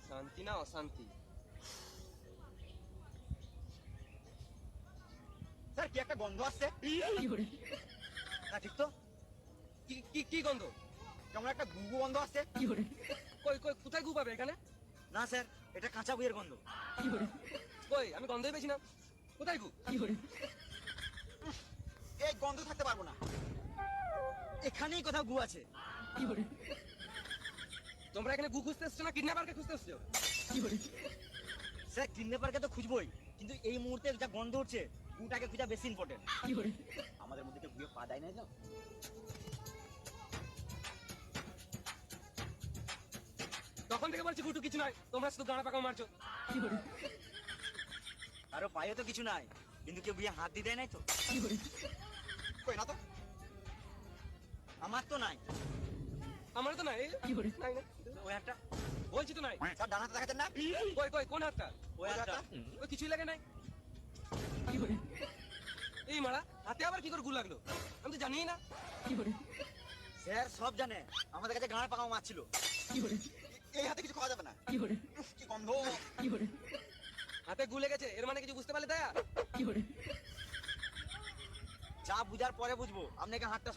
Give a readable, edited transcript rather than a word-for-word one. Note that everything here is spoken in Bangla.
শান্তি না অশান্তি? স্যার কি একটা গন্ধ আসছে না, ঠিক তো? কি কি কি গন্ধ? কেমন একটা গু গন্ধ আসছে। কই কই কোথায় গু পাবে এখানে? না স্যার, এটা কাঁচা বইয়ের গন্ধ। কই আমি গন্ধই পেয়েছি না। কোথায় গু? এই গন্ধ থাকতে পারবো না, এখানেই কোথাও গু আছে। তোমরা এখানে গু খুঁজতে এসছো না কিডন্যাপারকে খুঁজতে এসছো? স্যার কিডন্যাপারকে তো খুঁজবোই, কিন্তু এই মুহূর্তে যা গন্ধ উঠছে, গুটাকে খোঁজা বেশি ইম্পর্টেন্ট। আমাদের মধ্যে কেউ গুয়ে পা দেয় নাই তো? তখন থেকে বলছি গুটু কিছু নয়, তোমরা শুধু গাঁড়া পাকা মারছো। আরো পায়ে তো কিছু নাই, কিন্তু কেউ গুয়ে হাত দিয়ে দেয় নাই তো? কই না তো, আমার তো নাই। আমারও তো নাই। নাই না, ওই হাতটা, বলছি তো নাই। স্যার ডান হাতে দেখাচ্ছেন না? কই কই কোন হাতটা? ওই হাতটা। ওই কিছুই লাগে নাই। এই মারা হাতে আবার কি করে গু লাগলো? আমি তো জানিই না। স্যার সব জানে, আমাদের কাছে গাঁড় পাকাও মাছ ছিল। এই হাতে কিছু খাওয়া যাবে না। কি গন্ধ! হাতে গু লেগেছে, এর মানে কিছু বুঝতে পারলে দয়া। যা বুঝার পরে বুঝবো, আপনাকে হাতটা